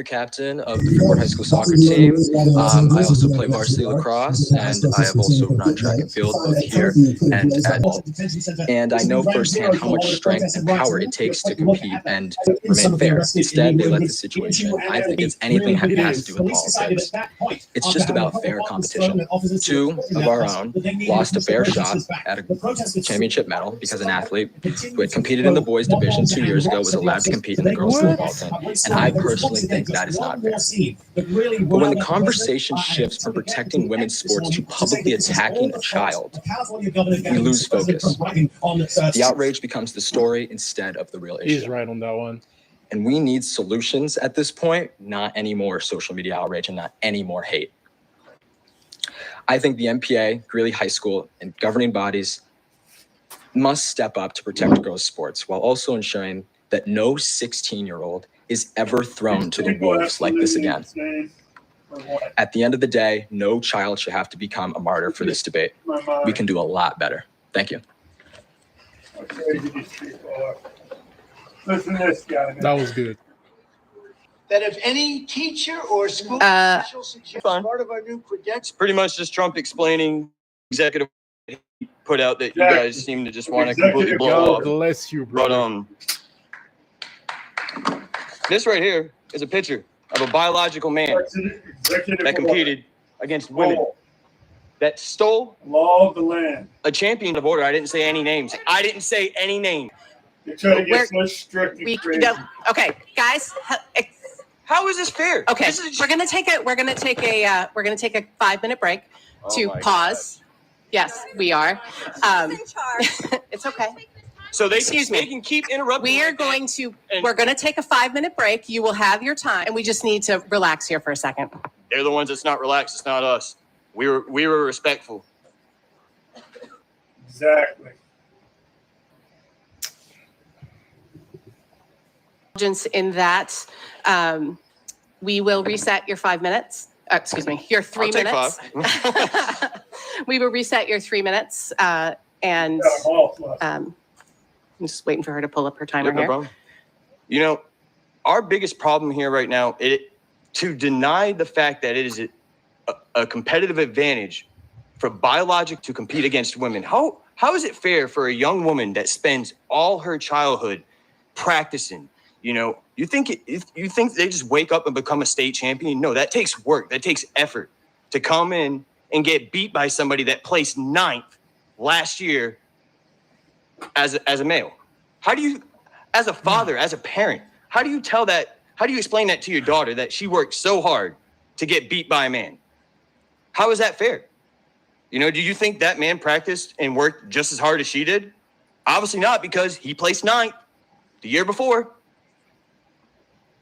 captain of the Freeport High School soccer team. I also play varsity lacrosse, and I have also run track and field both here and at all. And I know firsthand how much strength and power it takes to compete and remain fair. Instead, they let the situation, I think it's anything that has to do with politics. It's just about fair competition. Two of our own lost a fair shot at a championship medal because an athlete who had competed in the boys division 2 years ago was allowed to compete in the girls football team. And I personally think that is not fair. But when the conversation shifts from protecting women's sports to publicly attacking a child, we lose focus. The outrage becomes the story instead of the real issue. He's right on that one. And we need solutions at this point, not any more social media outrage and not any more hate. I think the MPA, Greeley High School, and governing bodies must step up to protect girls' sports while also ensuring that no 16-year-old is ever thrown to the wolves like this again. At the end of the day, no child should have to become a martyr for this debate. We can do a lot better. Thank you. Listen to this guy. That was good. That if any teacher or school official suggests part of our new credentials. Pretty much just Trump explaining executive put out that you guys seem to just want to completely blow God up. bless you, brother. But this right here is a picture of a biological man that competed against women that stole law of the land. a champion of order. I didn't say any names. I didn't say any name. You're trying to get so strict and crazy. Okay, guys. How is this fair? Okay, we're gonna take a 5-minute break to pause. Yes, we are. It's okay. So they Excuse me. They can keep interrupting. We're going to take a 5-minute break. You will have your time, and we just need to relax here for a second. They're the ones that's not relaxed. It's not us. We were respectful. Exactly. In that, we will reset your 5 minutes. Excuse me, your 3 minutes. We will reset your 3 minutes, and I'm just waiting for her to pull up her timer here. Problem. You know, our biggest problem here right now, to deny the fact that it is a competitive advantage for biologic to compete against women. How is it fair for a young woman that spends all her childhood practicing? You know, you think they just wake up and become a state champion? No, that takes work. That takes effort to come in and get beat by somebody that placed 9th last year as a male. How do you, as a father, as a parent, how do you tell that? How do you explain that to your daughter that she worked so hard to get beat by a man? How is that fair? You know, do you think that man practiced and worked just as hard as she did? Obviously not, because he placed 9th the year before.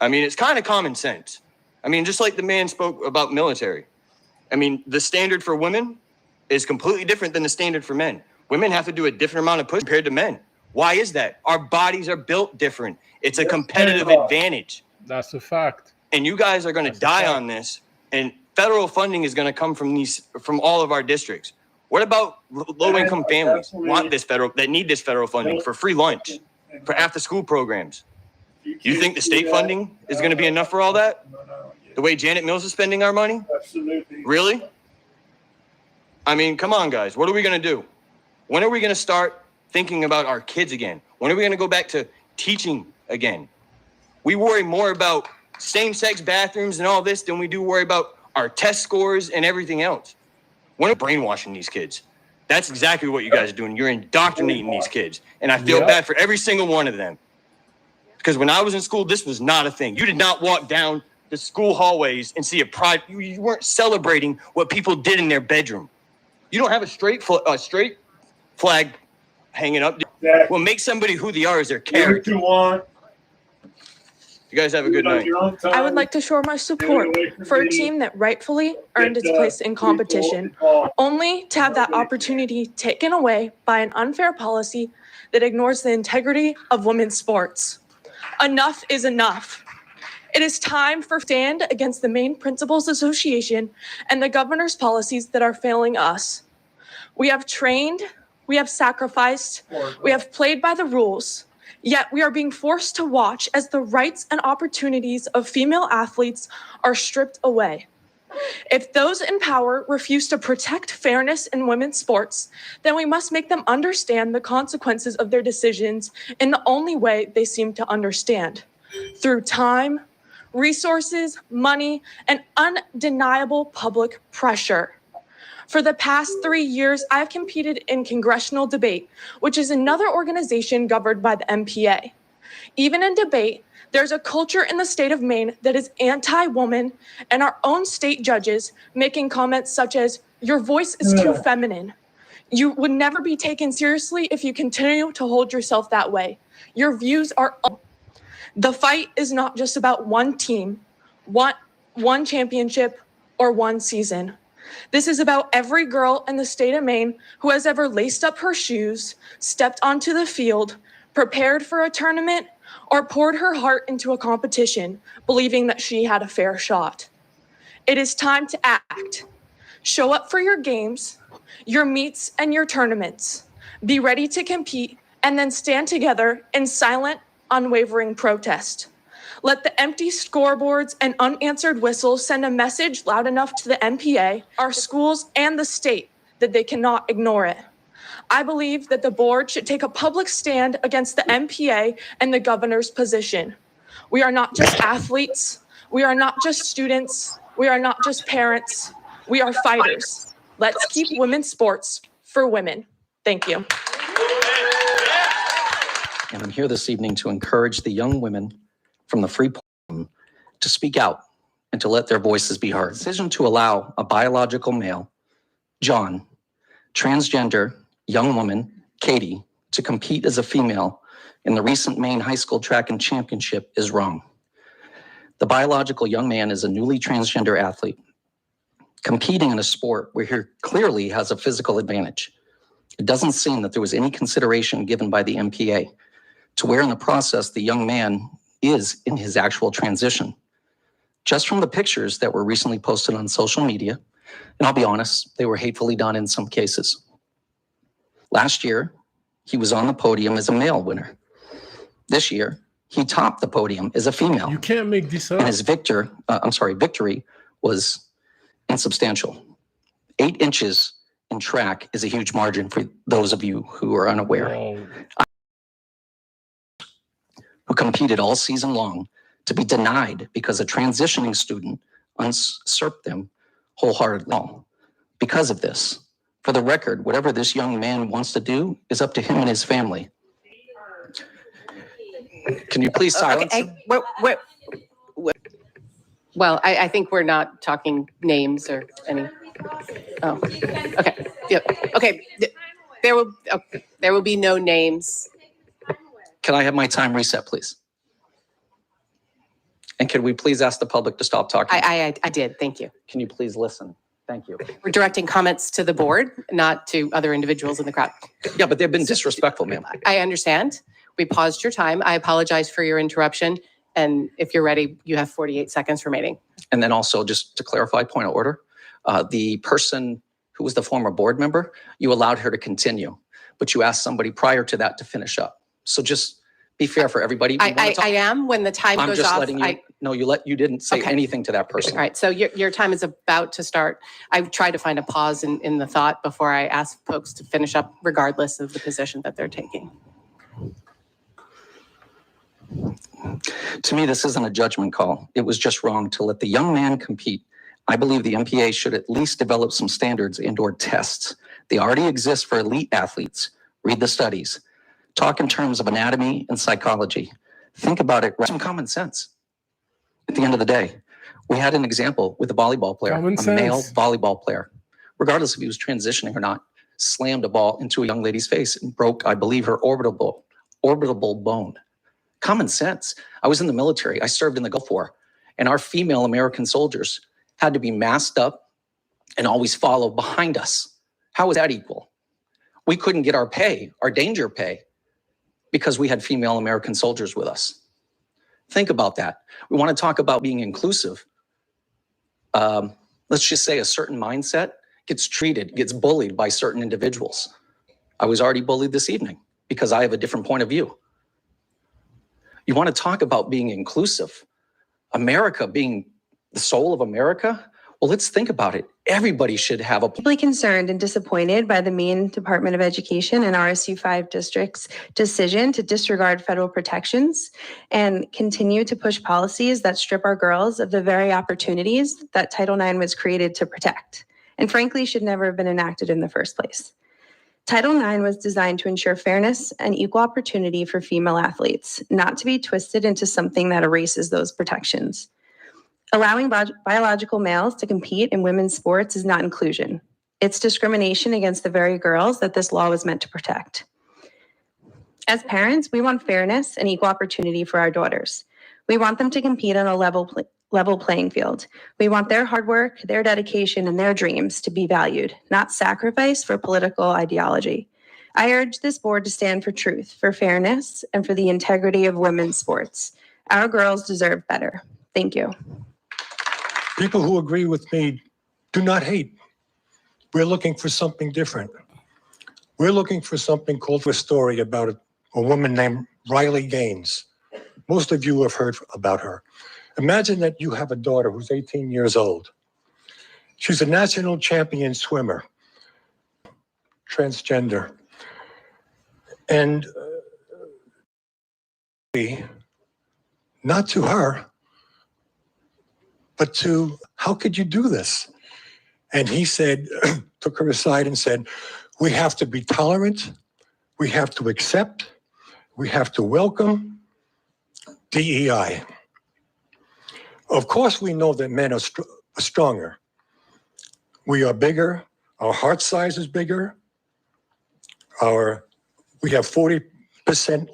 I mean, it's kind of common sense. I mean, just like the man spoke about military. I mean, the standard for women is completely different than the standard for men. Women have to do a different amount of push compared to men. Why is that? Our bodies are built different. It's a competitive advantage. That's a fact. And you guys are going to die on this. And federal funding is going to come from all of our districts. What about low-income families that need this federal funding for free lunch, for after-school programs? You think the state funding is going to be enough for all that? The way Janet Mills is spending our money? Absolutely. Really? I mean, come on, guys. What are we going to do? When are we going to start thinking about our kids again? When are we going to go back to teaching again? We worry more about same-sex bathrooms and all this than we do worry about our test scores and everything else. When are we brainwashing these kids? That's exactly what you guys are doing. You're indoctrinating these kids. And I feel bad for every single one of them. Because when I was in school, this was not a thing. You did not walk down the school hallways and see a pride. You weren't celebrating what people did in their bedroom. You don't have a straight flag hanging up. What makes somebody who they are is their character. You want. You guys have a good night. I would like to show my support for a team that rightfully earned its place in competition, only to have that opportunity taken away by an unfair policy that ignores the integrity of women's sports. Enough is enough. It is time for stand against the Maine Principals Association and the governor's policies that are failing us. We have trained, we have sacrificed, we have played by the rules, Yet we are being forced to watch as the rights and opportunities of female athletes are stripped away. If those in power refuse to protect fairness in women's sports, then we must make them understand the consequences of their decisions in the only way they seem to understand: through time, resources, money, and undeniable public pressure. For the past 3 years, I have competed in congressional debate, which is another organization governed by the MPA. Even in debate, there's a culture in the state of Maine that is anti-woman, and our own state judges making comments such as, "Your voice is too feminine. You would never be taken seriously if you continue to hold yourself that way. Your views are..." The fight is not just about one team, one championship, or one season. This is about every girl in the state of Maine who has ever laced up her shoes, stepped onto the field, prepared for a tournament, or poured her heart into a competition, believing that she had a fair shot. It is time to act. Show up for your games, your meets, and your tournaments. Be ready to compete, and then stand together in silent, unwavering protest. Let the empty scoreboards and unanswered whistles send a message loud enough to the MPA, our schools, and the state that they cannot ignore it. I believe that the board should take a public stand against the MPA and the governor's position. We are not just athletes. We are not just students. We are not just parents. We are fighters. Let's keep women's sports for women. Thank you. And I'm here this evening to encourage the young women from the Free Podium to speak out and to let their voices be heard. The decision to allow a biological male, John, transgender young woman, Katie, to compete as a female in the recent Maine High School Track and Championship is wrong. The biological young man is a newly transgender athlete competing in a sport where he clearly has a physical advantage. It doesn't seem that there was any consideration given by the MPA to where in the process the young man is in his actual transition. Just from the pictures that were recently posted on social media, and I'll be honest, they were hatefully done in some cases. Last year, he was on the podium as a male winner. This year, he topped the podium as a female. You can't make this up. And his victory was insubstantial. 8 inches in track is a huge margin for those of you who are unaware. Whoa. Who competed all season long to be denied because a transitioning student usurped them wholeheartedly. Because of this, for the record, whatever this young man wants to do is up to him and his family. Can you please silence him? Well, I think we're not talking names or any. Oh, okay. Yep. Okay. There will be no names. Can I have my time reset, please? And can we please ask the public to stop talking? I did. Thank you. Can you please listen? Thank you. We're directing comments to the board, not to other individuals in the crowd. Yeah, but they've been disrespectful, ma'am. I understand. We paused your time. I apologize for your interruption. And if you're ready, you have 48 seconds remaining. And then also, just to clarify, point of order, the person who was the former board member, you allowed her to continue, but you asked somebody prior to that to finish up. So just be fair for everybody. I am when the time I'm goes just off. letting you. No, you didn't say Okay. anything to that person. All right, so your time is about to start. I tried to find a pause in the thought before I ask folks to finish up, regardless of the position that they're taking. To me, this isn't a judgment call. It was just wrong to let the young man compete. I believe the MPA should at least develop some standards and/or tests. They already exist for elite athletes. Read the studies. Talk in terms of anatomy and psychology. Think about it. Some common sense. At the end of the day, we had an example with a volleyball player, Common a male sense. volleyball player, regardless if he was transitioning or not, slammed a ball into a young lady's face and broke, I believe, her orbital bone. Common sense. I was in the military. I served in the Gulf War, and our female American soldiers had to be masked up and always follow behind us. How is that equal? We couldn't get our pay, our danger pay, because we had female American soldiers with us. Think about that. We want to talk about being inclusive. Let's just say a certain mindset gets bullied by certain individuals. I was already bullied this evening because I have a different point of view. You want to talk about being inclusive? America being the soul of America? Well, let's think about it. Everybody should have a Deeply concerned and disappointed by the Maine Department of Education and RSU 5 district's decision to disregard federal protections and continue to push policies that strip our girls of the very opportunities that Title IX was created to protect, and frankly should never have been enacted in the first place. Title IX was designed to ensure fairness and equal opportunity for female athletes, not to be twisted into something that erases those protections. Allowing biological males to compete in women's sports is not inclusion. It's discrimination against the very girls that this law was meant to protect. As parents, we want fairness and equal opportunity for our daughters. We want them to compete on a level playing field. We want their hard work, their dedication, and their dreams to be valued, not sacrificed for political ideology. I urge this board to stand for truth, for fairness, and for the integrity of women's sports. Our girls deserve better. Thank you. People who agree with me do not hate. We're looking for something different. We're looking for something called a story about a woman named Riley Gaines. Most of you have heard about her. Imagine that you have a daughter who's 18 years old. She's a national champion swimmer, transgender. And not to her, but to, how could you do this? And he said, took her aside and said, we have to be tolerant, we have to accept, we have to welcome DEI. Of course, we know that men are stronger. We are bigger, our heart size is bigger, we have 40%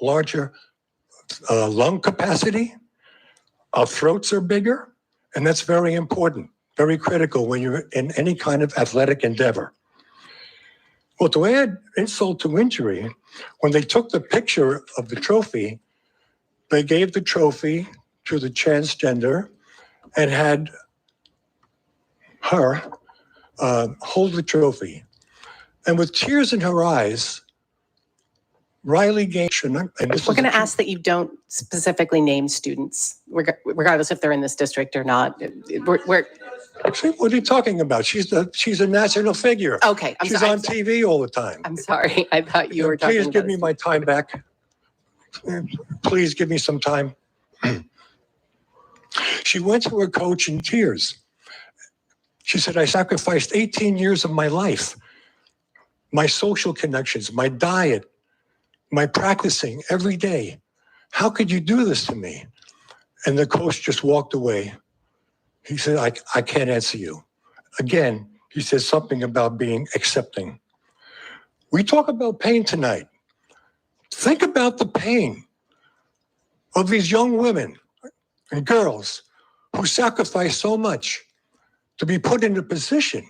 larger lung capacity, our throats are bigger. And that's very important, very critical when you're in any kind of athletic endeavor. Well, to add insult to injury, when they took the picture of the trophy, they gave the trophy to the transgender and had her hold the trophy. And with tears in her eyes, Riley Gaines, and We're going to ask that you don't specifically name students, regardless if they're in this district or not. What are you talking about? She's a national figure. Okay, She's on TV all the time. I'm sorry. I thought you were talking Please about give me my time back. Please give me some time. She went to her coach in tears. She said, I sacrificed 18 years of my life, my social connections, my diet, my practicing every day. How could you do this to me? And the coach just walked away. He said, I can't answer you. Again, he says something about being accepting. We talk about pain tonight. Think about the pain of these young women and girls who sacrifice so much to be put in a position